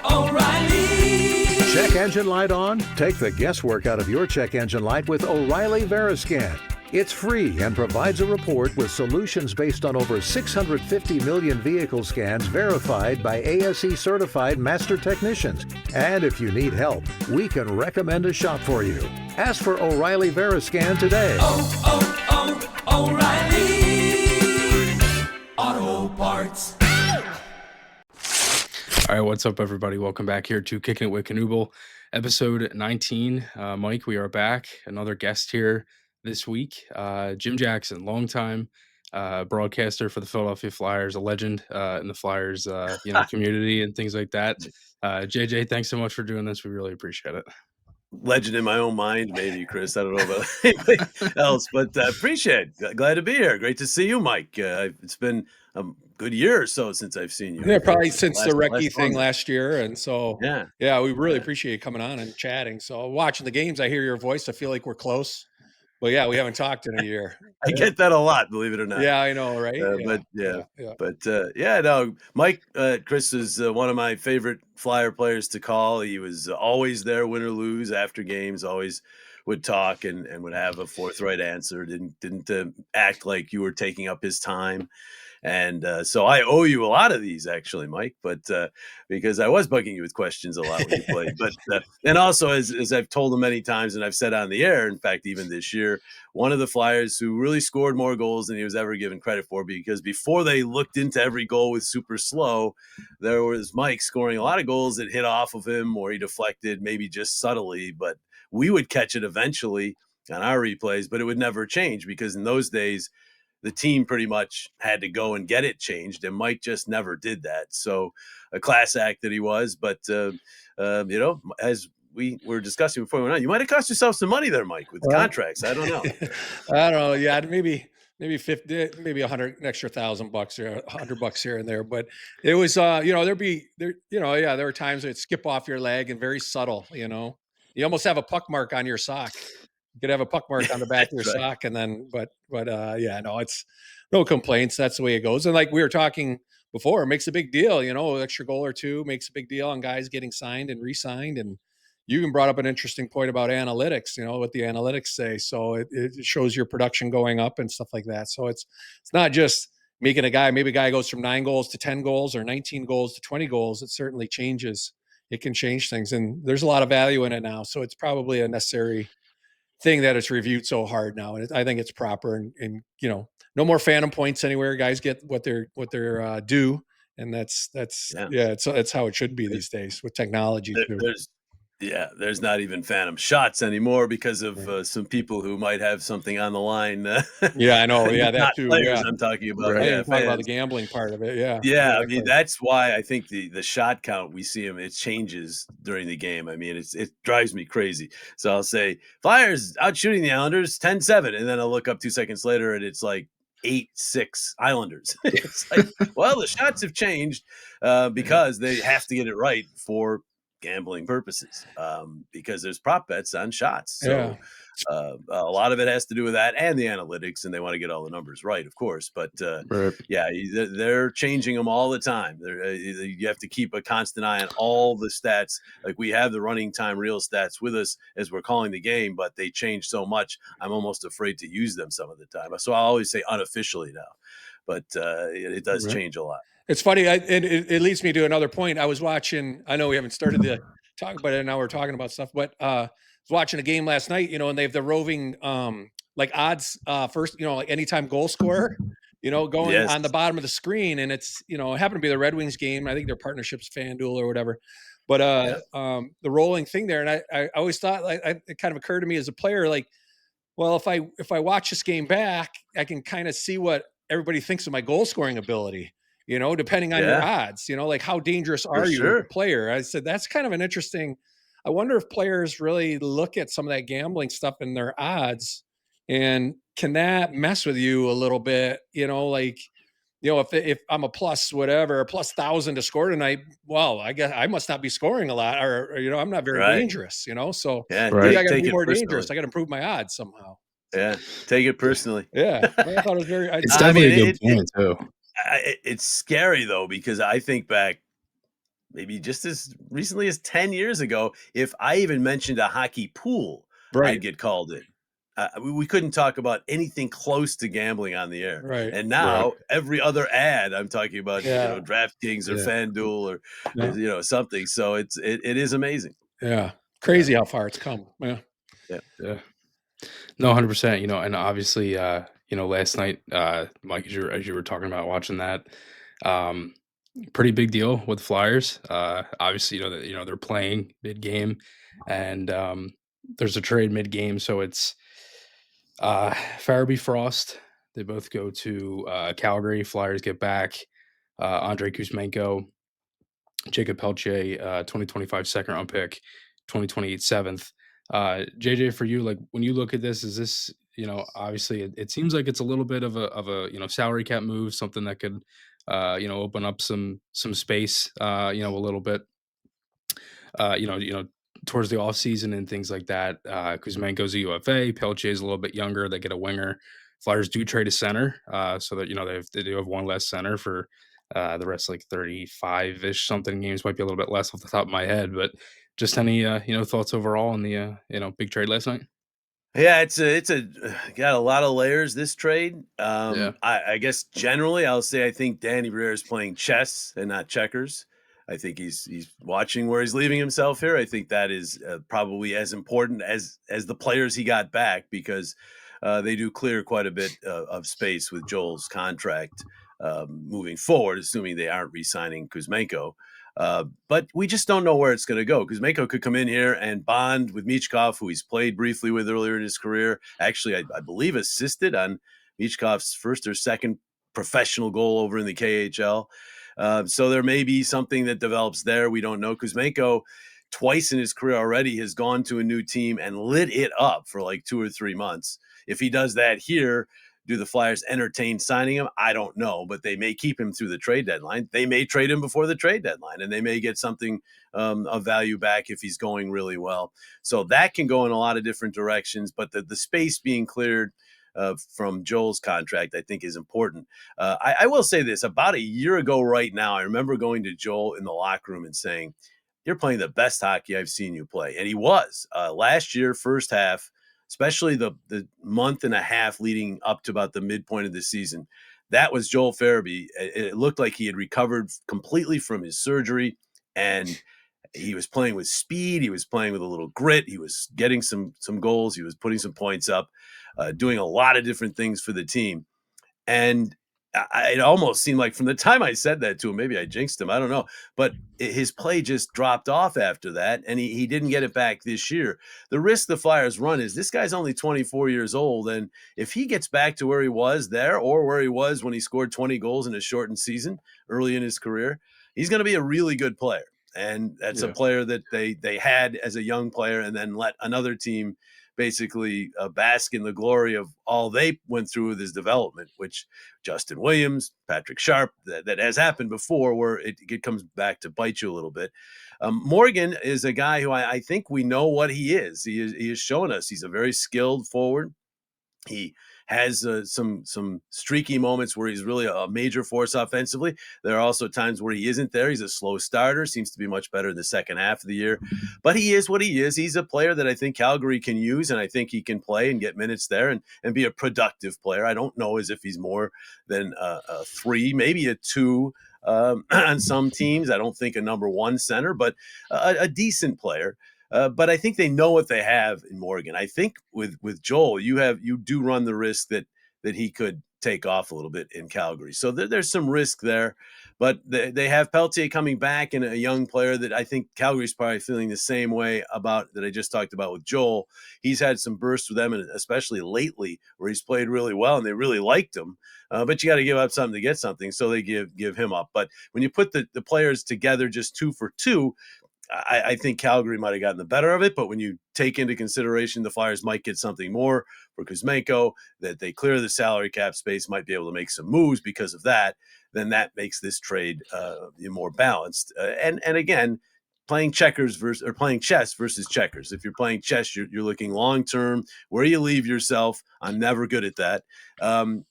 O'Reilly. Check engine light on? Take the guesswork out of your check engine light with O'Reilly Veriscan. It's free and provides a report with solutions based on over 650 million vehicle scans verified by ASE certified master technicians. And if you need help, we can recommend a shop for you. Ask for O'Reilly Veriscan today. O'Reilly Auto Parts. All right, what's up, everybody? Welcome back here to Kickin It With Knuble, episode 19. Mike, we are back. Another guest here this week. Jim Jackson, longtime broadcaster for the Philadelphia Flyers, a legend in the Flyers community and things like that. JJ, thanks so much for doing this. We really appreciate it. Legend in my own mind, maybe, Chris. I don't know about anybody else, but I appreciate it. Glad to be here. Great to see you, Mike. It's been a good year or so since I've seen you. Yeah, probably since the Recce thing last year. And so, yeah, we really appreciate you coming on and chatting. So watching the games, I hear your voice. I feel like we're close. But yeah, we haven't talked in a year. I get that a lot, believe it or not. Yeah, I know, right? Mike, Chris is one of my favorite Flyer players to call. He was always there, win or lose, after games, always would talk and would have a forthright answer. Didn't act like you were taking up his time. And so I owe you a lot of these, actually, Mike, but because I was bugging you with questions a lot when you played. But and also, as I've told him many times and I've said on the air, in fact, even this year, one of the Flyers who really scored more goals than he was ever given credit for, because before they looked into every goal with super slow, there was Mike scoring a lot of goals that hit off of him or he deflected, maybe just subtly, but we would catch it eventually on our replays, but it would never change because in those days, the team pretty much had to go and get it changed, and Mike just never did that. So a class act that he was, but, as we were discussing before we went on, you might have cost yourself some money there, Mike, with contracts. I don't know. I don't know. Yeah, maybe 50, maybe 100, an extra $1,000 or $100 here and there. But it was, there were times it'd skip off your leg and very subtle, you almost have a puck mark on your sock. You could have a puck mark on the back of your sock, and then, it's no complaints. That's the way it goes. And like we were talking before, it makes a big deal, extra goal or two makes a big deal on guys getting signed and re-signed. And you even brought up an interesting point about analytics, what the analytics say. So it shows your production going up and stuff like that. So it's not just making maybe a guy goes from 9 goals to 10 goals or 19 goals to 20 goals. It certainly changes. It can change things. And there's a lot of value in it now. So it's probably a necessary thing that it's reviewed so hard now, and I think it's proper. And no more phantom points anywhere. Guys get what they're due, and that's how it should be these days with technology. There's not even phantom shots anymore because of some people who might have something on the line. Yeah, I know. Yeah, that too. Players I'm talking about. Right. Yeah, talking about the gambling part of it. Yeah. Yeah, exactly. I mean, that's why I think the shot count we see it changes during the game. I mean, it drives me crazy. So I'll say Flyers out shooting the Islanders 10-7, and then I'll look up 2 seconds later and it's like 8-6 Islanders. It's like, well, the shots have changed because they have to get it right for gambling purposes, because there's prop bets on shots. So a lot of it has to do with that and the analytics, and they want to get all the numbers right, of course. But they're changing them all the time. You have to keep a constant eye on all the stats. Like we have the running time real stats with us as we're calling the game, but they change so much. I'm almost afraid to use them some of the time. So I always say unofficially now, but it does change a lot. It's funny. It leads me to another point. I was watching, I know we haven't started to talk about it, now we're talking about stuff, but I was watching a game last night, and they have the roving odds first, like anytime goal scorer, going on the bottom of the screen. And it's, it happened to be the Red Wings game. I think their partnership's FanDuel or whatever. But the rolling thing there, and I always thought, it kind of occurred to me as a player, like, well, if I watch this game back, I can kind of see what everybody thinks of my goal scoring ability. Depending on your odds, like how dangerous are you as a player? I said, that's kind of an interesting, I wonder if players really look at some of that gambling stuff in their odds, and can that mess with you a little bit? If I'm a plus 1,000 to score tonight, well, I guess I must not be scoring a lot, or I'm not very dangerous, so I got to be more dangerous. I got to improve my odds somehow. Yeah. Take it personally. Yeah. I thought it was it's definitely a good point too. It's scary though, because I think back maybe just as recently as 10 years ago, if I even mentioned a hockey pool, Right. I'd get called in. We couldn't talk about anything close to gambling on the air. Right. And Right. now every other ad, I'm talking about, Yeah. DraftKings or Yeah. FanDuel or, Yeah. something. So it is amazing. Yeah. Yeah. Crazy how far it's come. Yeah. Yeah. Yeah. No, 100%. And obviously, last night, Mike, as you were talking about watching that, um, pretty big deal with Flyers. Obviously, that they're playing mid game, and there's a trade mid game, so it's Farabee Frost. They both go to Calgary. Flyers get back Andre Kuzmenko, Jacob Pelche, 2025 second round pick, 2028 seventh. JJ, for you, like when you look at this, is this, obviously it seems like it's a little bit of a salary cap move, something that could open up some space, a little bit, towards the off season and things like that. Kuzmenko's a UFA, Pelche is a little bit younger. They get a winger. Flyers do trade a center, so that they do have one less center for the rest, like 35 ish something games. Might be a little bit less off the top of my head, but just any thoughts overall on the big trade last night? Yeah, it's a got a lot of layers, this trade. Yeah, I guess generally I'll say I think Danny Briere is playing chess and not checkers. I think he's watching where he's leaving himself here. I think that is probably as important as the players he got back, because they do clear quite a bit of space with Joel's contract moving forward, assuming they aren't re-signing Kuzmenko. But we just don't know where it's going to go, because Mako could come in here and bond with Michkov, who he's played briefly with earlier in his career. Actually, I believe assisted on Michkov's first or second professional goal over in the KHL. So there may be something that develops there. We don't know. Kuzmenko, twice in his career already, has gone to a new team and lit it up for like 2 or 3 months. If he does that here, do the Flyers entertain signing him? I don't know, but they may keep him through the trade deadline. They may trade him before the trade deadline, and they may get something of value back if he's going really well. So that can go in a lot of different directions, but the space being cleared from Joel's contract, I think, is important. I will say this. About a year ago right now, I remember going to Joel in the locker room and saying, "You're playing the best hockey I've seen you play." And he was. Last year, first half, especially the month and a half leading up to about the midpoint of the season, that was Joel Farabee. It looked like he had recovered completely from his surgery, and he was playing with speed. He was playing with a little grit. He was getting some goals. He was putting some points up, doing a lot of different things for the team. And it almost seemed like from the time I said that to him, maybe I jinxed him, I don't know, but his play just dropped off after that, and he didn't get it back this year. The risk the Flyers run is this guy's only 24 years old, and if he gets back to where he was there, or where he was when he scored 20 goals in a shortened season early in his career, he's going to be a really good player. And that's a yeah, player that they had as a young player and then let another team basically bask in the glory of all they went through with his development, which Justin Williams, Patrick Sharp, that has happened before, where it comes back to bite you a little bit. Morgan is a guy who I think we know what he is. He has shown us he's a very skilled forward. He has some streaky moments where he's really a major force offensively. There are also times where he isn't there. He's a slow starter, seems to be much better in the second half of the year. But he is what he is. He's a player that I think Calgary can use, and I think he can play and get minutes there and be a productive player. I don't know as if he's more than a 3, maybe a 2 on some teams. I don't think a number 1 center, but a decent player. But I think they know what they have in Morgan. I think with Joel, you do run the risk that he could take off a little bit in Calgary. So there's some risk there. But they have Peltier coming back, and a young player that I think Calgary's probably feeling the same way about, that I just talked about with Joel. He's had some bursts with them, and especially lately, where he's played really well, and they really liked him. But you got to give up something to get something, so they give him up. But when you put the players together, just 2 for 2, I think Calgary might have gotten the better of it, but when you take into consideration the Flyers might get something more for Kuzmenko, that they clear the salary cap space, might be able to make some moves because of that, then that makes this trade more balanced. And again, playing checkers or playing chess versus checkers. If you're playing chess, you're looking long term, where you leave yourself. I'm never good at that.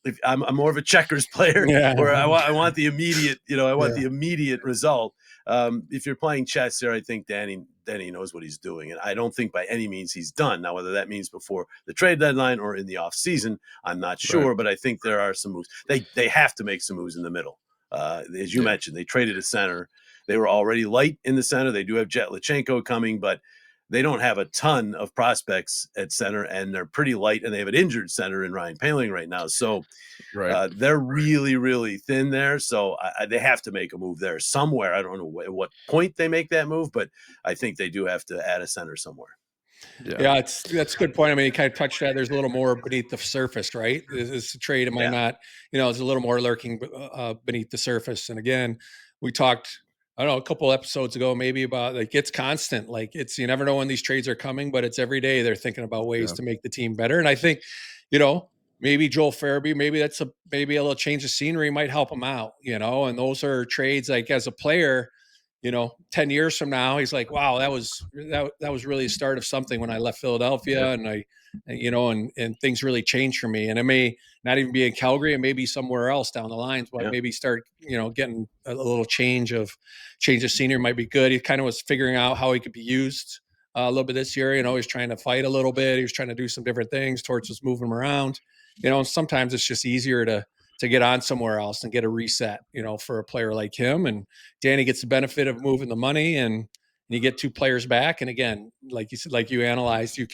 If I'm more of a checkers player, Yeah. where I want the immediate, I want Yeah. the immediate result. If you're playing chess there, I think Danny knows what he's doing, and I don't think by any means he's done. Now, whether that means before the trade deadline or in the off season, I'm not sure. Right. But I think there are some moves. They have to make some moves in the middle. As you mentioned, they traded a center. They were already light in the center. They do have Jet Lachenko coming, but they don't have a ton of prospects at center, and they're pretty light, and they have an injured center in Ryan Poehling right now. So Right. they're really, really thin there. So they have to make a move there somewhere. I don't know at what point they make that move, but I think they do have to add a center somewhere. Yeah, that's a good point. I mean, you kind of touched that. There's a little more beneath the surface, right? This trade, it might not, there's a little more lurking beneath the surface. And again, we talked, I don't know, a couple episodes ago, maybe about like it's constant. Like you never know when these trades are coming, but it's every day they're thinking about ways to make the team better. And I think, maybe Joel Farabee, maybe maybe a little change of scenery might help him out, and those are trades like as a player. 10 years from now, he's like, wow, that was really the start of something when I left Philadelphia. And and things really changed for me. And it may not even be in Calgary, it may be somewhere else down the lines, but maybe start, getting a little change of scenery might be good. He kind of was figuring out how he could be used a little bit this year. He's trying to fight a little bit. He was trying to do some different things. Torch was moving him around. Sometimes it's just easier to get on somewhere else and get a reset, for a player like him. And Danny gets the benefit of moving the money, and you get two players back. And again, like you said, like you analyzed, you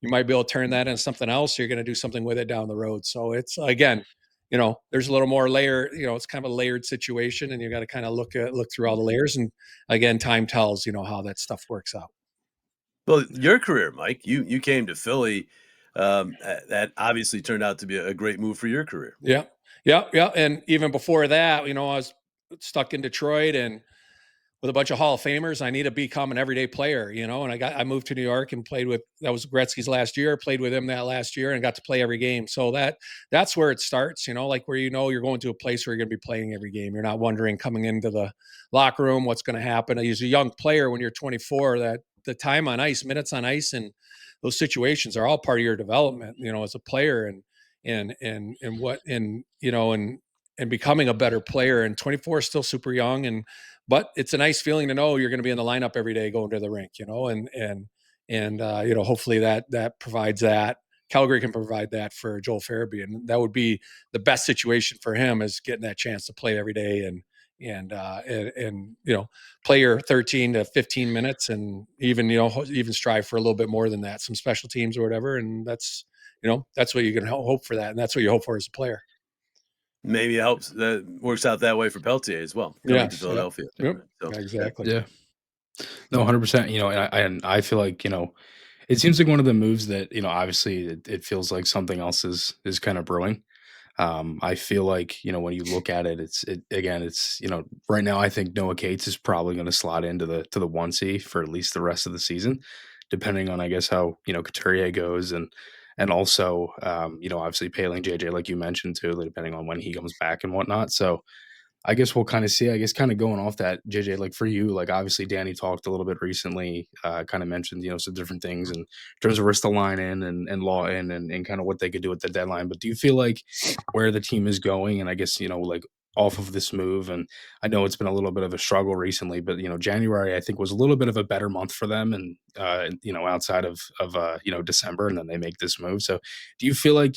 might be able to turn that into something else. You're going to do something with it down the road. So it's, again, there's a little more layer, it's kind of a layered situation, and you got to kind of look through all the layers. And again, time tells, how that stuff works out. Well, your career, Mike, you came to Philly. That obviously turned out to be a great move for your career. Yeah. And even before that, I was stuck in Detroit and with a bunch of Hall of Famers. I need to become an everyday player, and I moved to New York and that was Gretzky's last year, played with him that last year and got to play every game. So that's where it starts, like where, you're going to a place where you're going to be playing every game. You're not wondering coming into the locker room, what's going to happen. As a young player, when you're 24, that the time on ice, minutes on ice, and those situations are all part of your development, as a player and becoming a better player. And 24 is still super young, but it's a nice feeling to know you're going to be in the lineup every day going to the rink, and hopefully that provides that. Calgary can provide that for Joel Farabee, and that would be the best situation for him, is getting that chance to play every day and play your 13 to 15 minutes, and even strive for a little bit more than that, some special teams or whatever. And that's what you can hope for, that, and that's what you hope for as a player. Maybe it helps. That works out that way for Peltier as well, coming to Philadelphia. Yep. So, Exactly. Yeah. No, 100%. And I feel like, it seems like one of the moves that, obviously it feels like something else is kind of brewing. I feel like, when you look at it, it's right now, I think Noah Cates is probably going to slot into the 1C for at least the rest of the season, depending on, I guess, how, Couturier goes, and also, obviously Poehling, JJ, like you mentioned too, depending on when he comes back and whatnot. So I guess we'll kind of see, I guess, kind of going off that, JJ, like for you, like obviously Danny talked a little bit recently, kind of mentioned, some different things in terms of Ristolainen and Law and kind of what they could do at the deadline. But do you feel like where the team is going, and I guess, like off of this move, and I know it's been a little bit of a struggle recently, but, January, I think, was a little bit of a better month for them, and, outside of December, and then they make this move. So do you feel like,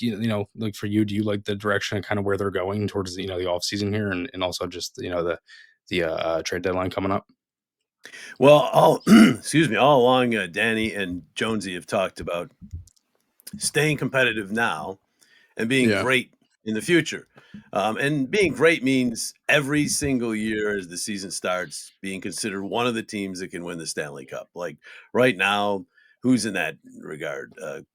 like for you, do you like the direction of kind of where they're going towards, the off season here, and also just, the trade deadline coming up? well, excuse me, all along, Danny and Jonesy have talked about staying competitive now and being great in the future. And being great means every single year as the season starts, being considered one of the teams that can win the Stanley Cup. Like right now, who's in that regard?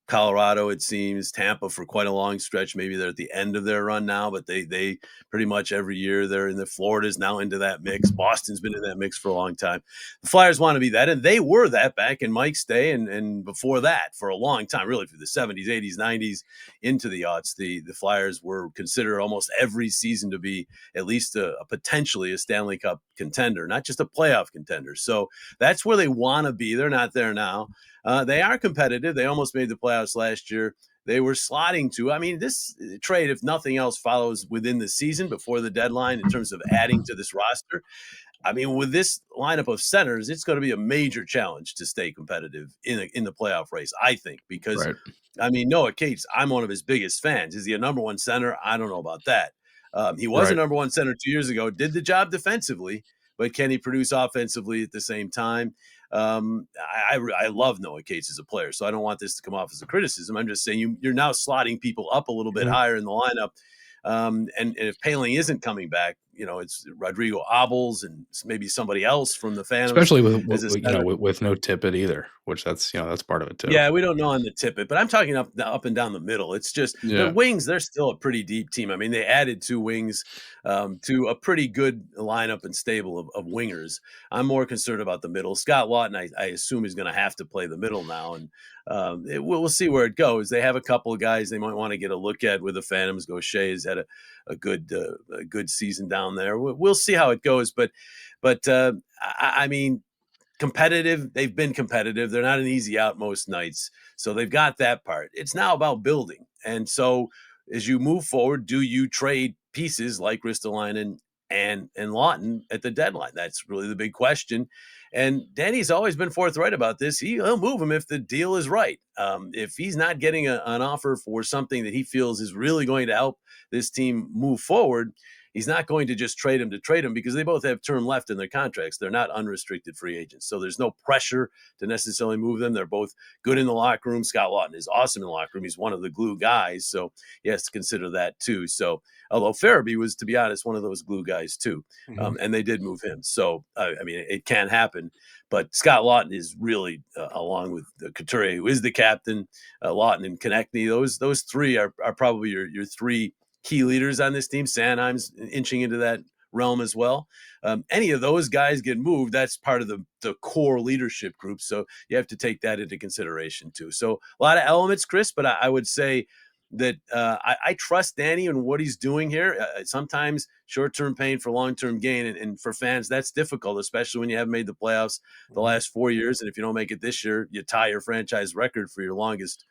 Colorado, it seems, Tampa for quite a long stretch. Maybe they're at the end of their run now, but they pretty much every year they're in the Florida's now into that mix. Boston's been in that mix for a long time. The Flyers want to be that, and they were that back in Mike's day and before that for a long time, really through the 70s, 80s, 90s, into the aughts. The Flyers were considered almost every season to be at least a potentially a Stanley Cup contender, not just a playoff contender. So that's where they want to be. They're not there now. They are competitive. They almost made the playoffs last year. They were slotting to. I mean, this trade, if nothing else, follows within the season before the deadline in terms of adding to this roster. I mean, with this lineup of centers, it's going to be a major challenge to stay competitive in the playoff race, I think, because, Right. I mean, Noah Cates, I'm one of his biggest fans. Is he a number one center? I don't know about that. He was a Right. number one center 2 years ago, did the job defensively, but can he produce offensively at the same time? I love Noah Cates as a player, so I don't want this to come off as a criticism. I'm just saying you're now slotting people up a little bit higher in the lineup. And if Paling isn't coming back, it's Rodrigo Abels and maybe somebody else from the Phantoms. Especially as a with center. with no Tippett either, which that's part of it too. Yeah, we don't know on the Tippett, but I'm talking up and down the middle. It's just Yeah. the wings, they're still a pretty deep team. I mean, they added 2 wings to a pretty good lineup and stable of wingers. I'm more concerned about the middle. Scott Lawton, I assume, is going to have to play the middle now, and we'll see where it goes. They have a couple of guys they might want to get a look at with the Phantoms. Gaucher has had a good season down there. We'll see how it goes, but I mean, competitive. They've been competitive. They're not an easy out most nights. So they've got that part. It's now about building. And so as you move forward, do you trade pieces like Ristolainen and Lawton at the deadline? That's really the big question. And Danny's always been forthright about this. He'll move him if the deal is right. If he's not getting an offer for something that he feels is really going to help this team move forward, he's not going to just trade him because they both have term left in their contracts. They're not unrestricted free agents. So there's no pressure to necessarily move them. They're both good in the locker room. Scott Lawton is awesome in the locker room. He's one of the glue guys. So he has to consider that too. So although Farabee was, to be honest, one of those glue guys too. And they did move him. So, I mean, it can happen. But Scott Lawton is really, along with Couturier, who is the captain, Lawton and Konechny, those three are probably your 3 key leaders on this team. Sanheim's inching into that realm as well. Any of those guys get moved, that's part of the core leadership group. So you have to take that into consideration too. So a lot of elements, Chris, but I would say that I trust Danny and what he's doing here. Sometimes short-term pain for long-term gain. And for fans, that's difficult, especially when you haven't made the playoffs the last 4 years. And if you don't make it this year, you tie your franchise record for your longest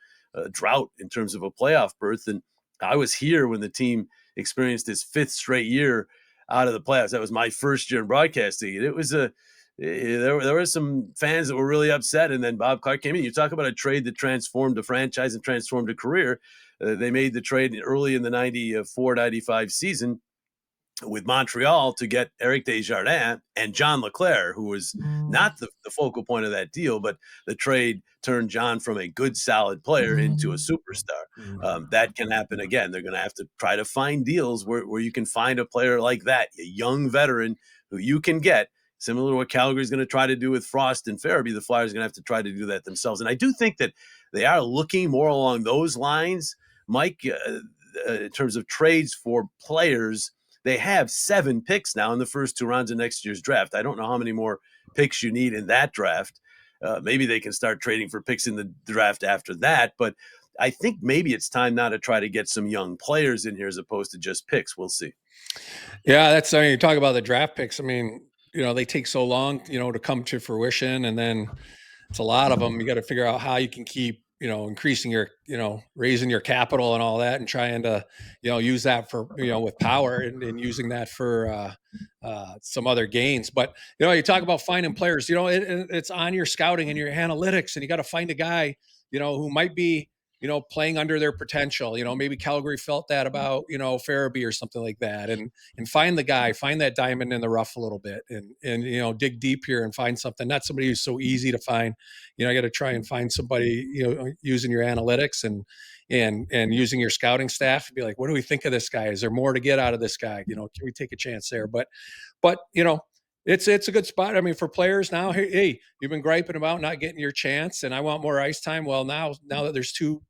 drought in terms of a playoff berth. And I was here when the team experienced its 5th straight year out of the playoffs. That was my first year in broadcasting. It was there were some fans that were really upset. And then Bob Clark came in. You talk about a trade that transformed a franchise and transformed a career. They made the trade early in the 94-95 season with Montreal to get Eric Desjardins and John Leclerc, who was not the focal point of that deal, but the trade turned John from a good, solid player into a superstar. That can happen again. They're going to have to try to find deals where you can find a player like that, a young veteran who you can get, similar to what Calgary's going to try to do with Frost and Farabee. The Flyers are going to have to try to do that themselves. And I do think that they are looking more along those lines, Mike, in terms of trades for players. They have 7 picks now in the first 2 rounds of next year's draft. I don't know how many more picks you need in that draft. Maybe they can start trading for picks in the draft after that. But I think maybe it's time now to try to get some young players in here as opposed to just picks. We'll see. Yeah, you talk about the draft picks. I mean, they take so long, to come to fruition. And then it's a lot of them. You got to figure out how you can keep, increasing your, raising your capital and all that and trying to, use that for, with power and using that for some other gains. But, you talk about finding players, it's on your scouting and your analytics, and you got to find a guy, who might be, playing under their potential. Maybe Calgary felt that about, Farabee or something like that, and find the guy, find that diamond in the rough a little bit, and dig deep here and find something. Not somebody who's so easy to find. I got to try and find somebody, using your analytics and using your scouting staff to be like, what do we think of this guy? Is there more to get out of this guy? Can we take a chance there? But it's a good spot. I mean, for players now, hey, you've been griping about not getting your chance, and I want more ice time. Well, now that there's two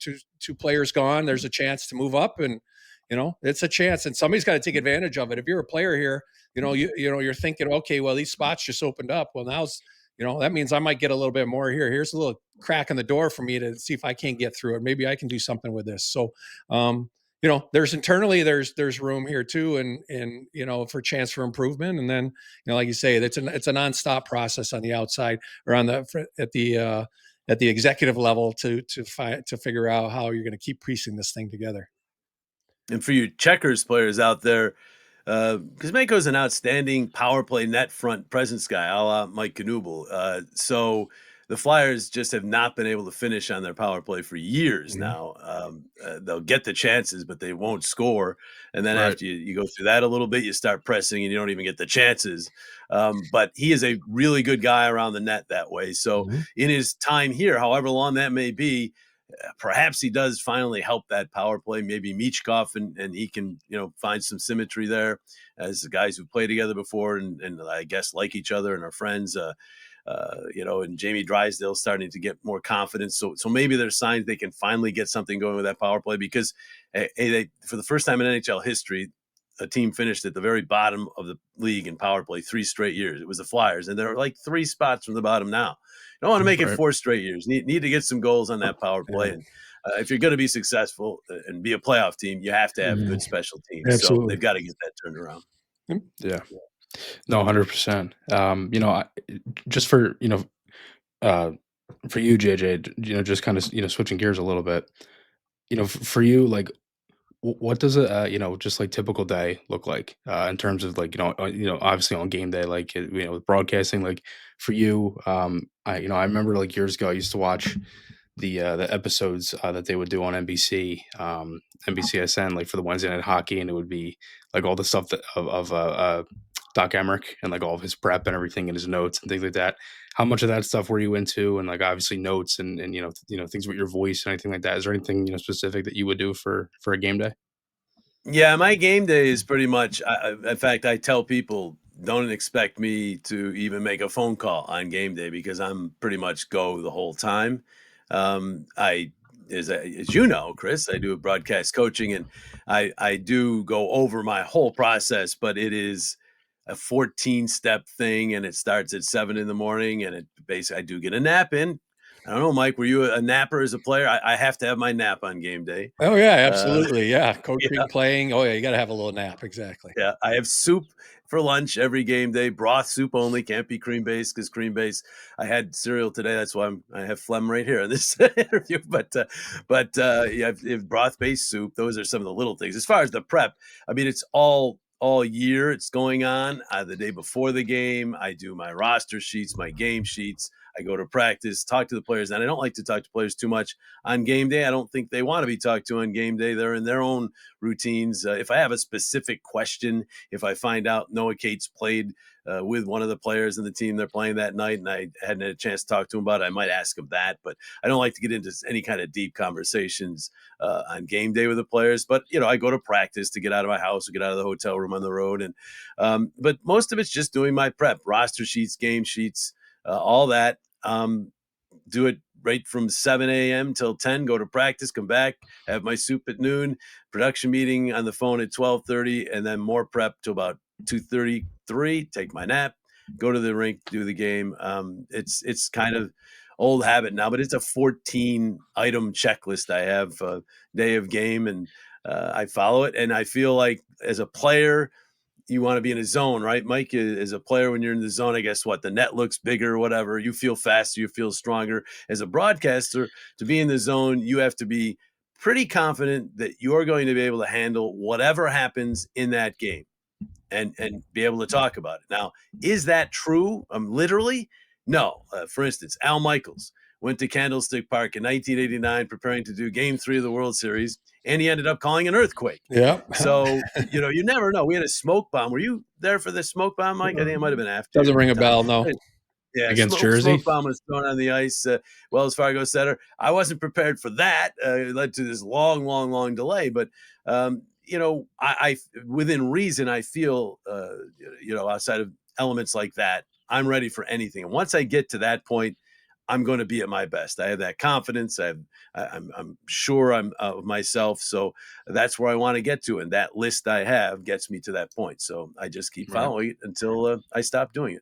players gone, there's a chance to move up, and it's a chance, and somebody's got to take advantage of it. If you're a player here, you're thinking, okay, well, these spots just opened up. Well, now's that means I might get a little bit more here. Here's a little crack in the door for me to see if I can't get through it. Maybe I can do something with this. So, there's internally there's room here too, and for chance for improvement. And then like you say, it's a nonstop process on the outside or on at the executive level to figure out how you're going to keep piecing this thing together. And for you checkers players out there, Kuzmenko is an outstanding power play net front presence guy, a la Mike Knuble. So the Flyers just have not been able to finish on their power play for years now. They'll get the chances, but they won't score. And then after you go through that a little bit, you start pressing and you don't even get the chances. But he is a really good guy around the net that way. So in his time here, however long that may be, perhaps he does finally help that power play. Maybe Michkov and he can, find some symmetry there as the guys who played together before and I guess like each other and are friends. And Jamie Drysdale's starting to get more confidence. So maybe there's signs they can finally get something going with that power play because they, for the first time in NHL history, a team finished at the very bottom of the league in power play 3 straight years. It was the Flyers, and they're like 3 spots from the bottom now. You don't want to make it 4 straight years. Need to get some goals on that power play. And if you're going to be successful and be a playoff team, you have to have good special teams. Absolutely. So they've got to get that turned around. Yeah. No, 100%. Just for, for you, JJ, just kind of, switching gears a little bit, for you, like, what does a just like typical day look like in terms of like obviously on game day, like with broadcasting, like for you, I remember like years ago I used to watch the episodes that they would do on NBC, NBCSN, like for the Wednesday night hockey, and it would be like all the stuff that of Doc Emmerich and like all of his prep and everything and his notes and things like that. How much of that stuff were you into? And like obviously notes and things with your voice and anything like that. Is there anything specific that you would do for a game day? Yeah, my game day is pretty much. In fact, I tell people don't expect me to even make a phone call on game day because I'm pretty much go the whole time. As you know, Chris, I do broadcast coaching, and I do go over my whole process, but it is a 14-step thing, and it starts at 7 a.m, and it basically I do get a nap in. I don't know, Mike, were you a napper as a player? I have to have my nap on game day. Oh yeah, absolutely. Coaching, playing. Oh yeah, you got to have a little nap. Exactly. Yeah, I have soup for lunch every game day. Broth soup only. Can't be cream based because cream based. I had cereal today. That's why I have phlegm right here in this interview. But broth based soup. Those are some of the little things. As far as the prep, I mean, it's all year. It's going on. The day before the game, I do my roster sheets, my game sheets. I go to practice, talk to the players, and I don't like to talk to players too much on game day. I don't think they want to be talked to on game day. They're in their own routines. If I have a specific question, if I find out Noah Cates played with one of the players in the team they're playing that night, and I hadn't had a chance to talk to him about it, I might ask him that. But I don't like to get into any kind of deep conversations on game day with the players. But, I go to practice to get out of my house or get out of the hotel room on the road. And but most of it's just doing my prep, roster sheets, game sheets, all that. Do it right from 7 a.m. till 10, go to practice, come back, have my soup at noon, production meeting on the phone at 12:30, and then more prep to about 2:33, take my nap, go to the rink, do the game. It's kind of old habit now, but it's a 14-item checklist I have day of game, and I follow it. And I feel like as a player, you want to be in a zone, right? Mike, as a player, when you're in the zone, I guess the net looks bigger or whatever. You feel faster, you feel stronger. As a broadcaster, to be in the zone, you have to be pretty confident that you're going to be able to handle whatever happens in that game and be able to talk about it. Now, is that true? Literally? No. For instance, Al Michaels went to Candlestick Park in 1989 preparing to do Game 3 of the World Series, and he ended up calling an earthquake. Yeah. So, you never know. We had a smoke bomb. Were you there for the smoke bomb, Mike? I think it might have been after. Doesn't ring a bell, no. Yeah, Against Jersey? Smoke bomb was thrown on the ice. Wells Fargo Center. I wasn't prepared for that. It led to this long delay. But, I within reason, I feel, outside of elements like that, I'm ready for anything. And once I get to that point, I'm going to be at my best. I have that confidence. I'm sure I'm of myself. So that's where I want to get to. And that list I have gets me to that point. So I just keep Right. following it until I stop doing it.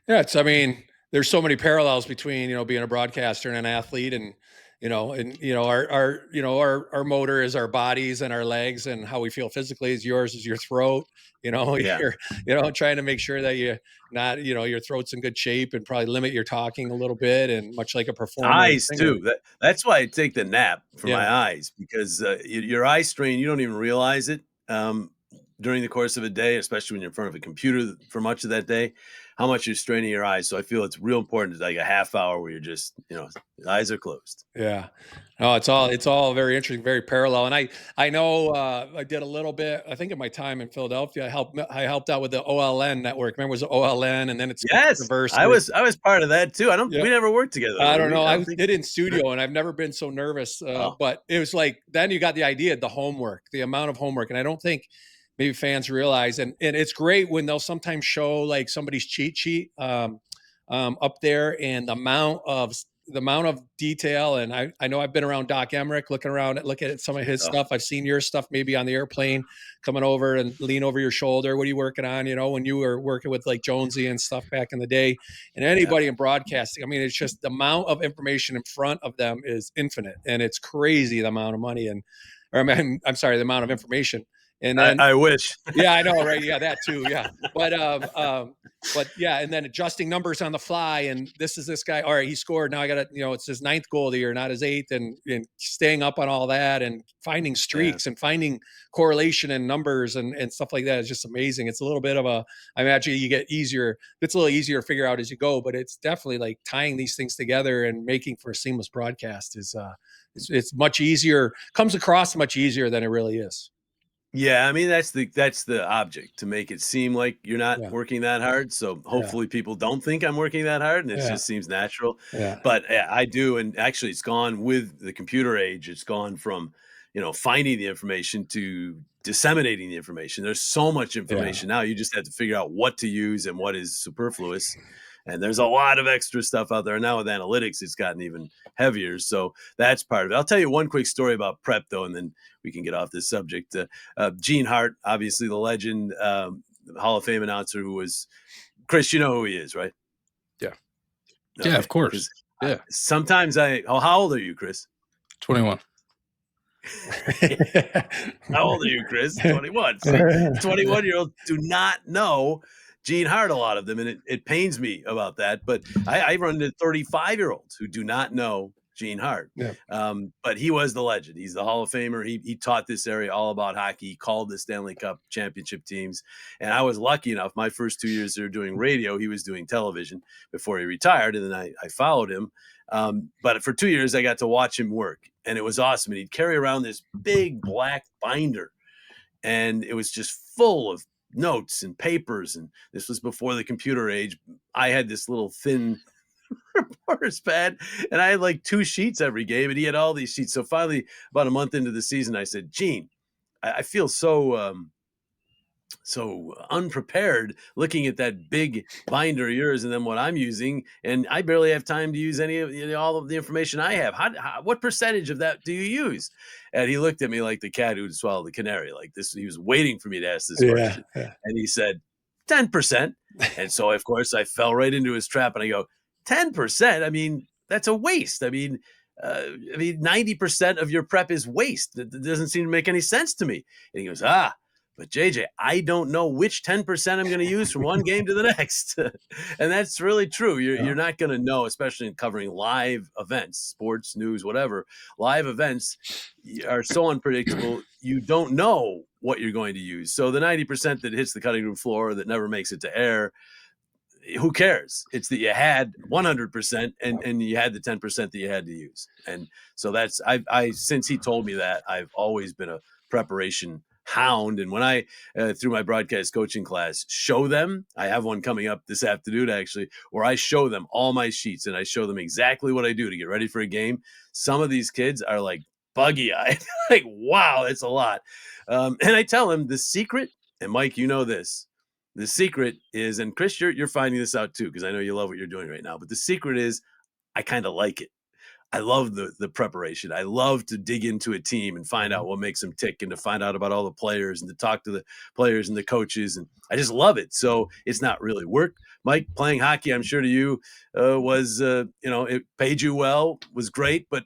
Yeah, I mean, there's so many parallels between, being a broadcaster and an athlete, and our motor is our bodies and our legs, and how we feel physically is yours is your throat. Yeah. You're trying to make sure that your throat's in good shape, and probably limit your talking a little bit, and much like a performer and Eyes singer. too. That's why I take the nap for Yeah. my eyes, because your eye strain, you don't even realize it during the course of a day, especially when you're in front of a computer for much of that day, how much you're straining your eyes. So I feel it's real important to like a half hour where you're just, eyes are closed. Yeah. No, it's all very interesting, very parallel. And I know I did a little bit, I think in my time in Philadelphia, I helped out with the OLN network. Remember, it was OLN, and then it's Yes, I diversity. was part of that too. Yeah. We never worked together, I did don't we? know. I I don't think. did it in studio, and I've never been so nervous. Oh, But it was like, then you got the idea, the homework, the amount of homework. And I don't think maybe fans realize, and it's great when they'll sometimes show like somebody's cheat sheet up there, and the amount of detail. And I know I've been around Doc Emmerich, looking at some of his oh, stuff. I've seen your stuff maybe on the airplane, coming over and lean over your shoulder. What are you working on? When you were working with like Jonesy and stuff back in the day, and yeah. anybody in broadcasting. I mean, it's just the amount of information in front of them is infinite, and it's crazy the amount of money I'm sorry, the amount of information. And then, I wish. yeah, I know, right? Yeah, that too. Yeah, but yeah, and then adjusting numbers on the fly. And this guy. All right, he scored. Now I got to, it's his ninth goal of the year, not his eighth, and staying up on all that, and finding Yeah. streaks, and finding correlation in numbers, and stuff like that is just amazing. It's a little bit of I imagine you get easier. It's a little easier to figure out as you go, but it's definitely like tying these things together and making for a seamless broadcast it's much easier. Comes across much easier than it really is. Yeah, I mean that's the object, to make it seem like you're not Yeah, working that hard. So yeah, hopefully people don't think I'm working that hard, and it yeah, just seems natural. yeah, But yeah, I do, and actually, it's gone with the computer age. It's gone from finding the information to disseminating the information. There's so much yeah, information now. You just have to figure out what to use and what is superfluous. And there's a lot of extra stuff out there. And now with analytics, it's gotten even heavier. So that's part of it. I'll tell you one quick story about prep, though, and then we can get off this subject. Gene Hart, obviously the legend, Hall of Fame announcer, who was Chris. You know who he is, right? Yeah. Okay. Yeah, of course. 'Cause Yeah. sometimes how old are you, Chris? 21. How old are you, Chris? 21. See, 21-year-olds do not know Gene Hart, a lot of them, and it pains me about that. But I run into 35-year-olds who do not know Gene Hart. Yeah. But he was the legend. He's the Hall of Famer. He taught this area all about hockey. He called the Stanley Cup championship teams. And I was lucky enough, my first 2 years there doing radio, he was doing television before he retired. And then I followed him. But for 2 years, I got to watch him work. And it was awesome. And he'd carry around this big black binder. And it was just full of notes and papers. And this was before the computer age. I had this little thin reporter's pad, and I had like 2 sheets every game, and he had all these sheets. So finally, about a month into the season, I said, Gene, I feel so unprepared looking at that big binder of yours and then what I'm using, and I barely have time to use any of all of the information I have. What percentage of that do you use? And he looked at me like the cat who swallowed the canary. Like this, he was waiting for me to ask this Yeah, question, yeah. and he said 10%. And so of course I fell right into his trap, and I go, 10%? I mean, that's a waste. I mean, 90% of your prep is waste. That doesn't seem to make any sense to me. And he goes, but JJ, I don't know which 10% I'm going to use from one game to the next. And that's really true. You're not going to know, especially in covering live events, sports, news, whatever. Live events are so unpredictable. You don't know what you're going to use. So the 90% that hits the cutting room floor that never makes it to air, who cares? It's that you had 100% and you had the 10% that you had to use. And so that's, I since he told me that, I've always been a preparation hound. And when I, through my broadcast coaching class, show them, I have one coming up this afternoon, actually, where I show them all my sheets and I show them exactly what I do to get ready for a game. Some of these kids are like buggy eyed, like, wow, that's a lot. And I tell them the secret, and Mike, you know this, the secret is, and Chris, you're finding this out too, because I know you love what you're doing right now. But the secret is, I kind of like it. I love the preparation. I love to dig into a team and find out what makes them tick, and to find out about all the players and to talk to the players and the coaches. And I just love it. So it's not really work. Mike, playing hockey, I'm sure to you was, it paid you well, was great. But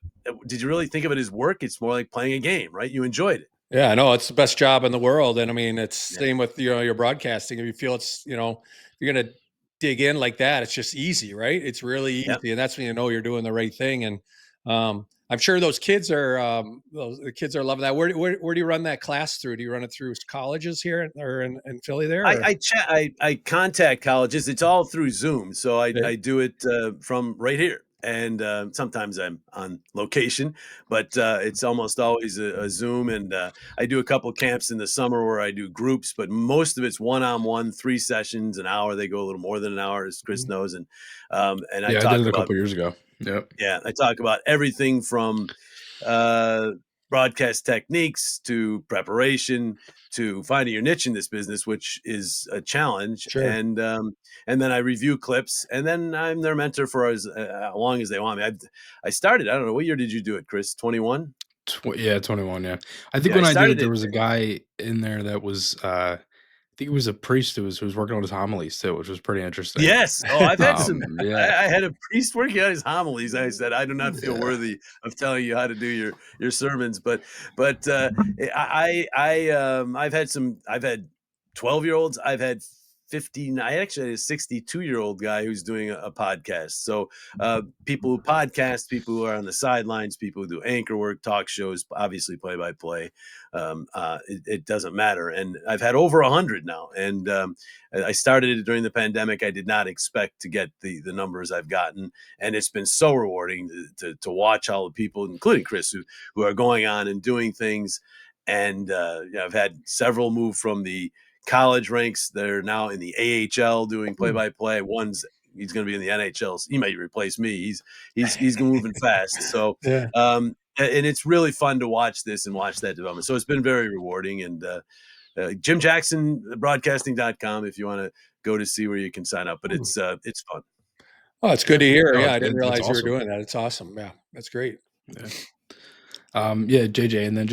did you really think of it as work? It's more like playing a game, right? You enjoyed it. Yeah, I know it's the best job in the world. And I mean, it's Yeah. same with, your broadcasting. If you feel it's, if you're going to dig in like that, it's just easy, right? It's really easy. Yep. And that's when you know you're doing the right thing. And I'm sure those kids are, the kids are loving that. Where do you run that class through? Do you run it through colleges here or in Philly there? Or? I contact colleges. It's all through Zoom. So Yeah. I do it from right here. And sometimes I'm on location, but it's almost always a Zoom. And I do a couple camps in the summer where I do groups, but most of it's one-on-one, 3 sessions, an hour. They go a little more than an hour, as Chris knows. And I I talk did it a about, couple years ago. Yep. yeah, I talk about everything from broadcast techniques to preparation to finding your niche in this business, which is a challenge. Sure. And then I review clips, and then I'm their mentor for as long as they want me. I started, I don't know, what year did you do it, Chris? 21? Yeah, 21. Yeah, I think Yeah, I when I did it, started there it. was a guy in there that was, I think he was a priest who was working on his homilies too, which was pretty interesting. Yes. Oh, I've had some. Yeah, I had a priest working on his homilies. I said, I do not feel worthy of telling you how to do your sermons, but I've had some. I've had 12-year-olds. I've had 15. I actually had a 62-year-old guy who's doing a podcast. So people who podcast, people who are on the sidelines, people who do anchor work, talk shows, obviously play by play. It doesn't matter. And I've had over 100 now. And I started it during the pandemic. I did not expect to get the numbers I've gotten, and it's been so rewarding to watch all the people, including Chris, who are going on and doing things. And I've had several move from the college ranks that are now in the AHL doing play-by-play. He's going to be in the NHL. He might replace me. He's moving fast. So Yeah. and it's really fun to watch this and watch that development. So it's been very rewarding. And Jim Jackson, broadcasting.com, if you want to go to see where you can sign up. But it's fun. Oh, it's good to hear. Oh, Yeah, I didn't that's realize you were awesome. doing that. It's awesome. Yeah, that's great. Yeah. Yeah, JJ, and then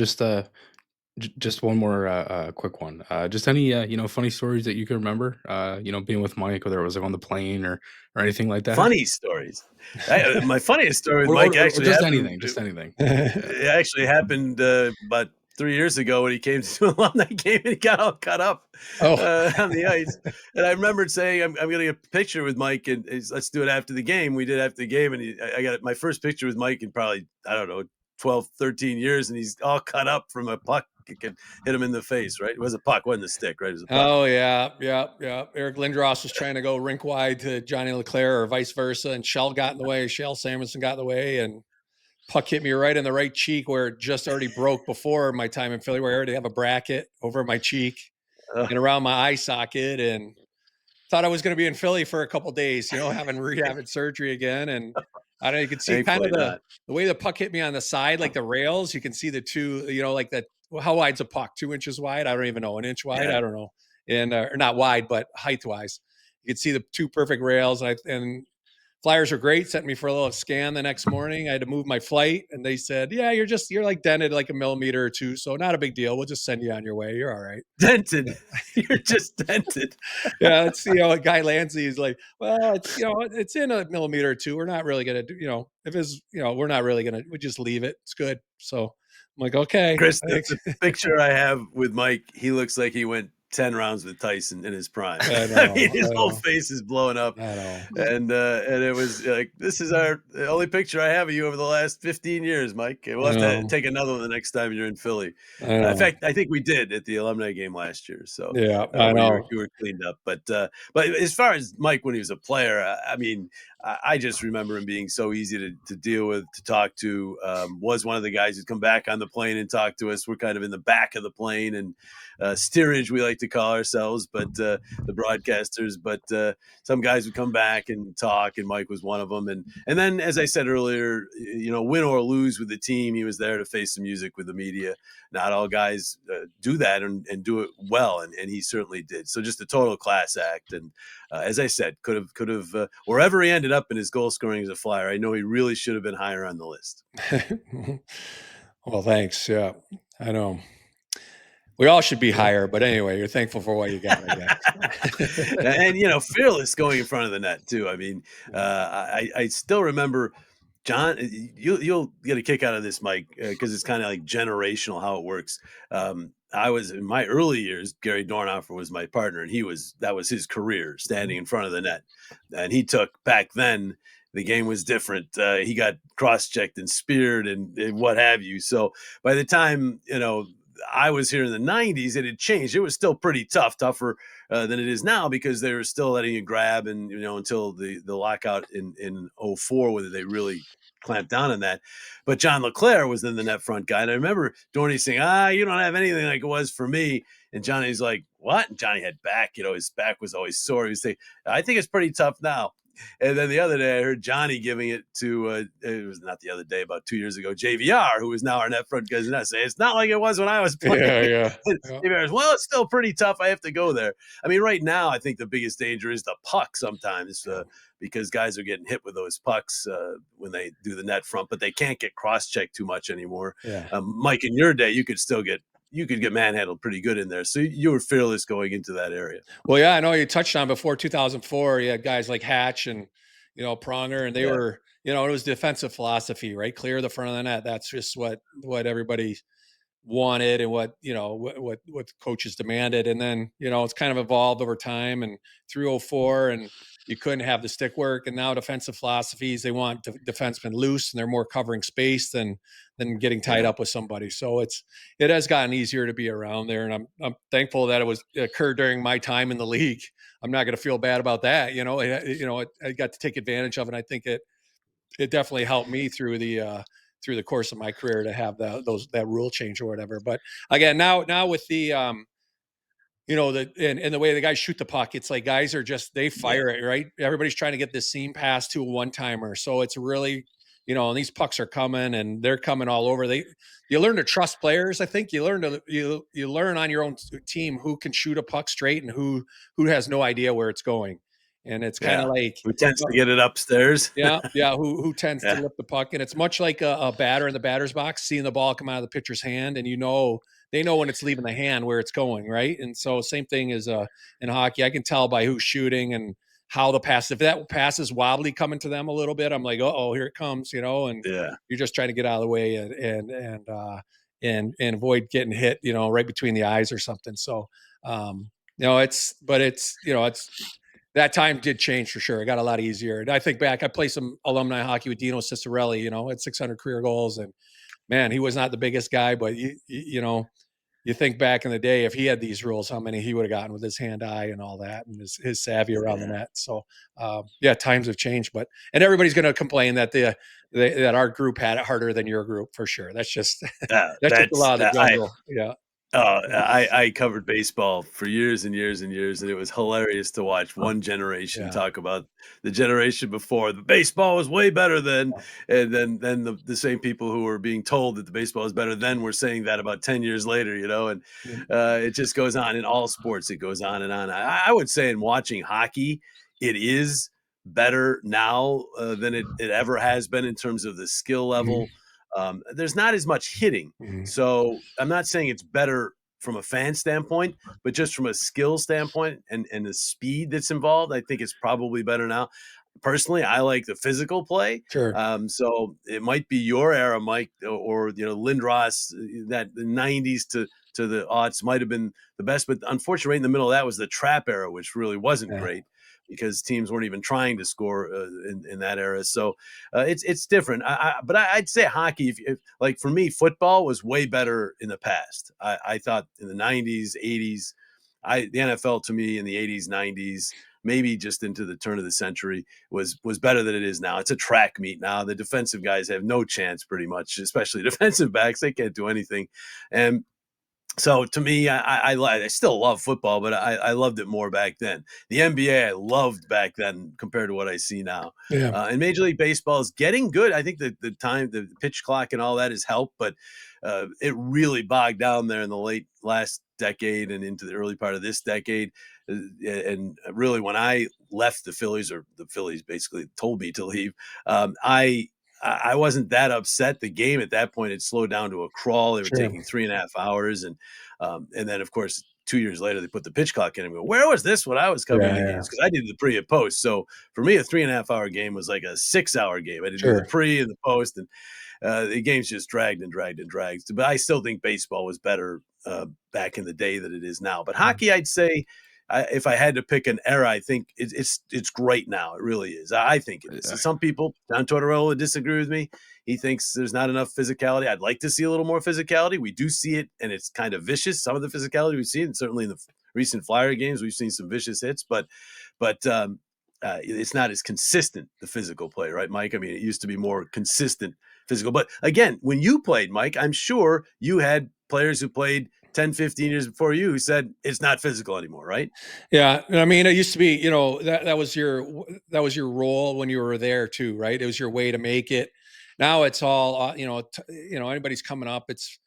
just one more quick one. Just any funny stories that you can remember. Being with Mike, whether it was like on the plane or anything like that. Funny stories. My funniest story with Or, Mike or actually just happened. anything. Just anything. It actually happened about 3 years ago when he came to an alumni game and he got all cut up Oh. on the ice. And I remembered saying, I'm going to get a picture with Mike, and let's do it after the game. We did after the game, and I got my first picture with Mike in probably, I don't know, 12, 13 years, and he's all cut up from a puck. It could hit him in the face, right? It was a puck, wasn't a stick, right? It was a puck. Oh, yeah. Eric Lindros was trying to go rink wide to Johnny LeClaire or vice versa, and Shell got in the way. Shell Samuelson got in the way, and puck hit me right in the right cheek where it just already broke before my time in Philly, where I already have a bracket over my cheek and around my eye socket, and thought I was going to be in Philly for a couple of days, having surgery again. And I don't know, you can see kind of the way the puck hit me on the side, like the rails. You can see the two, like that. How wide's a puck? 2 inches wide? I don't even know. 1 inch wide? Yeah. I don't know. And or not wide, but height wise, you can see the two perfect rails. And Flyers are great. Sent me for a little scan the next morning. I had to move my flight, and they said, "Yeah, you're like dented like a millimeter or two, so not a big deal. We'll just send you on your way. You're all right." Dented. You're just dented. Yeah, it's Guy Lancey is like, "Well, it's in a millimeter or two. We're not really gonna do, if it's we're not really gonna. We just leave it. It's good." So I'm like, "Okay." Chris, the picture I have with Mike, he looks like he went 10 rounds with Tyson in his prime. I mean, his whole face is blowing up. I know. And it was like, this is the only picture I have of you over the last 15 years, Mike. We'll have to take another one the next time you're in Philly. In fact, I think we did at the alumni game last year. So yeah, I know. You were cleaned up. But as far as Mike, when he was a player, I mean, I just remember him being so easy to deal with, to talk to. Was one of the guys who'd come back on the plane and talk to us. We're kind of in the back of the plane, and steerage, we like to call ourselves, but the broadcasters. But some guys would come back and talk, and Mike was one of them. And then, as I said earlier, win or lose with the team, he was there to face the music with the media. Not all guys do that and do it well, and he certainly did. So just a total class act. And as I said, could have wherever he ended up in his goal scoring as a Flyer, I know he really should have been higher on the list. Well, thanks. Yeah, I know. We all should be higher, but anyway, you're thankful for what you got, I guess. And fearless going in front of the net too. I mean, I still remember, John. You'll get a kick out of this, Mike, because it's kind of like generational how it works. I was in my early years. Gary Dornhofer was my partner, and that was his career, standing in front of the net. And he took, back then, the game was different. He got cross-checked and speared and what have you. So by the time I was here in the 90s, it had changed. It was still pretty tougher than it is now, because they were still letting you grab, and until the lockout in 04, whether they really clamped down on that. But John LeClaire was then the net front guy, and I remember Dorney saying, you don't have anything like it was for me. And Johnny's like, what? And Johnny had back. His back was always sore. He was saying, I think it's pretty tough now. And then the other day, I heard Johnny giving it to, it was not the other day, about 2 years ago, JVR, who is now our net front guy, and say, it's not like it was when I was playing. Yeah. JVR, well, it's still pretty tough. I have to go there. I mean, right now, I think the biggest danger is the puck sometimes, because guys are getting hit with those pucks when they do the net front, but they can't get cross-checked too much anymore. Yeah. Mike, in your day, you could get manhandled pretty good in there. So you were fearless going into that area. Well, yeah, I know you touched on before 2004, you had guys like Hatch and, Pronger, and they were, it was defensive philosophy, right? Clear the front of the net. That's just what everybody wanted, and what coaches demanded. And then, it's kind of evolved over time, and through 04, and you couldn't have the stick work. And now defensive philosophies, they want defensemen loose, and they're more covering space than getting tied up with somebody. So it has gotten easier to be around there. And I'm thankful that it occurred during my time in the league. I'm not going to feel bad about that. I got to take advantage of it. And I think it definitely helped me through the course of my career to have that rule change or whatever. But again, now with the, and the way the guys shoot the puck, it's like guys are just, they fire it, right? Everybody's trying to get this seam pass to a one-timer. So it's really, and these pucks are coming, and they're coming all over. You learn to trust players. I think you learn on your own team who can shoot a puck straight and who has no idea where it's going. And it's kind of like, who tends to get it upstairs. Who tends to lift the puck. And it's much like a batter in the batter's box, seeing the ball come out of the pitcher's hand, and they know when it's leaving the hand where it's going, right? And so same thing as in hockey. I can tell by who's shooting and how the pass. If that pass is wobbly coming to them a little bit, I'm like, oh, here it comes, and you're just trying to get out of the way and avoid getting hit, right between the eyes or something. So, it's that time did change for sure. It got a lot easier. And I think back, I played some alumni hockey with Dino Cicerelli, had 600 career goals, and man, he was not the biggest guy, but you think back in the day, if he had these rules, how many he would have gotten with his hand-eye and all that, and his savvy around the net. So, times have changed, and everybody's going to complain that that our group had it harder than your group for sure. That's just that's just a lot of the jungle. I covered baseball for years and years and years, and it was hilarious to watch one generation talk about the generation before. The baseball was way better then, and then the same people who were being told that the baseball was better then were saying that about 10 years later, and it just goes on in all sports. It goes on and on. I would say in watching hockey, it is better now than it ever has been in terms of the skill level. There's not as much hitting. So I'm not saying it's better from a fan standpoint, but just from a skill standpoint and the speed that's involved, I think it's probably better now. Personally, I like the physical play. Sure. So it might be your era, Mike, or Lindros, that the 90s to the aughts might have been the best. But unfortunately, right in the middle of that was the trap era, which really wasn't great, because teams weren't even trying to score in that era. So it's different. But I'd say hockey, if like for me, football was way better in the past. I thought in the 90s, 80s, the NFL to me in the 80s, 90s, maybe just into the turn of the century was better than it is now. It's a track meet now. The defensive guys have no chance pretty much, especially defensive backs. They can't do anything. And So to me, I still love football, but I loved it more back then. The NBA I loved back then compared to what I see now. Yeah, And Major League Baseball is getting good. I think the pitch clock and all that has helped, but it really bogged down there in the late last decade and into the early part of this decade. And really, when I left the Phillies, or the Phillies basically told me to leave, I wasn't that upset. The game at that point had slowed down to a crawl. They were sure. taking 3.5 hours, and then of course 2 years later they put the pitch clock in. And go, where was this when I was covering Yeah, the yeah, games? Because I did the pre and post. So for me, a 3.5 hour game was like a 6 hour game. I did do the sure. pre and the post, and the games just dragged and dragged and dragged. But I still think baseball was better back in the day than it is now. But hockey, I'd say, if I had to pick an era, I think it's great now. It really is. I think it is. So some people, John Tortorella, would disagree with me. He thinks there's not enough physicality. I'd like to see a little more physicality. We do see it, and it's kind of vicious. Some of the physicality we've seen, certainly in the recent Flyer games, we've seen some vicious hits, but it's not as consistent, the physical play, right, Mike? I mean, it used to be more consistent physical. But again, when you played, Mike, I'm sure you had players who played 10, 15 years before you who said it's not physical anymore, right? Yeah, I mean, it used to be, that was your role when you were there too, right? It was your way to make it. Now it's all, anybody's coming up. It's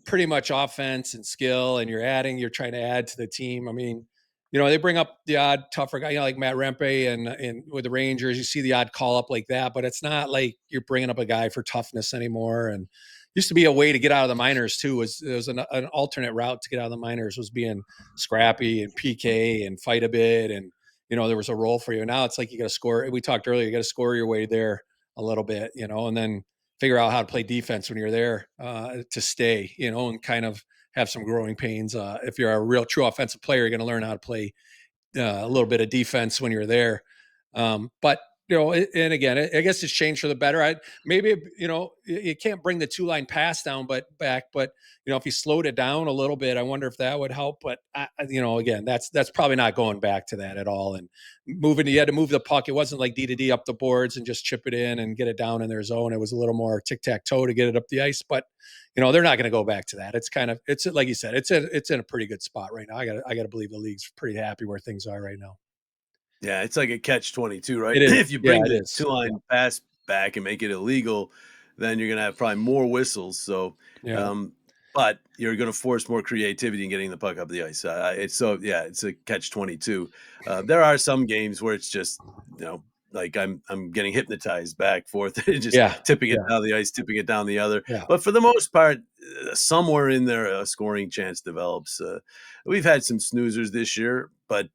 pretty much offense and skill, and you're trying to add to the team. I mean, they bring up the odd tougher guy, like Matt Rempe and with the Rangers, you see the odd call up like that, but it's not like you're bringing up a guy for toughness anymore. And used to be a way to get out of the minors too. It was an alternate route to get out of the minors, was being scrappy and PK and fight a bit, and there was a role for you. Now it's like you got to score. We talked earlier, you got to score your way there a little bit, and then figure out how to play defense when you're there to stay, and kind of have some growing pains. If you're a real true offensive player, you're going to learn how to play a little bit of defense when you're there. But and again, I guess it's changed for the better. Maybe you can't bring the two-line pass down, but if you slowed it down a little bit, I wonder if that would help. But again, that's probably not going back to that at all. And you had to move the puck. It wasn't like D to D up the boards and just chip it in and get it down in their zone. It was a little more tic tac toe to get it up the ice. But they're not going to go back to that. It's like you said, it's in a pretty good spot right now. I got to believe the league's pretty happy where things are right now. Yeah, it's like a catch-22, right? It is. If you Yeah, bring it the is. two-line pass back and make it illegal, then you're gonna have probably more whistles. So, Yeah. but you're gonna force more creativity in getting the puck up the ice. It's a catch-22. There are some games where it's just, like I'm getting hypnotized back, forth, just Yeah. tipping it Yeah. down the ice, tipping it down the other. Yeah. But for the most part, somewhere in there, a scoring chance develops. We've had some snoozers this year, but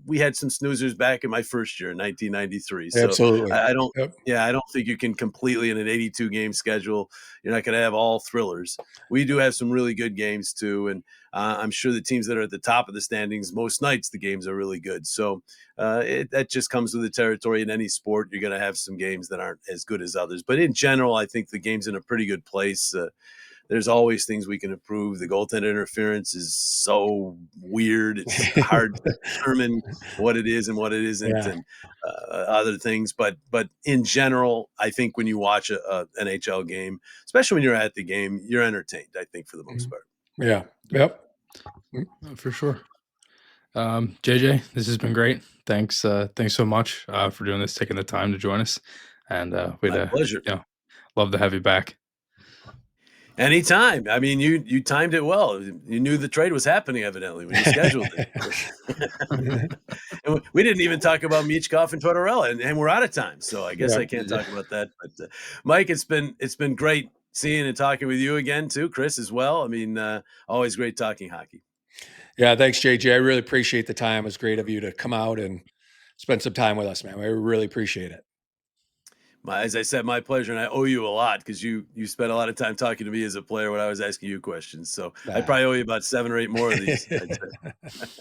we had some snoozers back in my first year in 1993. So Absolutely. I don't. Yep. Yeah, I don't think you can completely, in an 82 game schedule, you're not going to have all thrillers. We do have some really good games too, and I'm sure the teams that are at the top of the standings, most nights the games are really good. So that just comes with the territory. In any sport, you're going to have some games that aren't as good as others. But in general, I think the game's in a pretty good place. There's always things we can improve. The goaltender interference is so weird. It's hard to determine what it is and what it isn't, Yeah. and other things. But in general, I think when you watch a NHL game, especially when you're at the game, you're entertained, I think, for the most part. Yeah. Yep. For sure. JJ, this has been great. Thanks so much for doing this, taking the time to join us, and we'd My pleasure. love to have you back. Anytime. I mean, you timed it well. You knew the trade was happening, evidently, when you scheduled it. And we didn't even talk about Michkov and Tortorella, and we're out of time. So I guess Yeah. I can't talk about that. But Mike, it's been great seeing and talking with you again too, Chris, as well. I mean, always great talking hockey. Yeah. Thanks, JJ. I really appreciate the time. It was great of you to come out and spend some time with us, man. I really appreciate it. As I said, my pleasure, and I owe you a lot because you spent a lot of time talking to me as a player when I was asking you questions. So I probably owe you about 7 or 8 more of these. I'd say.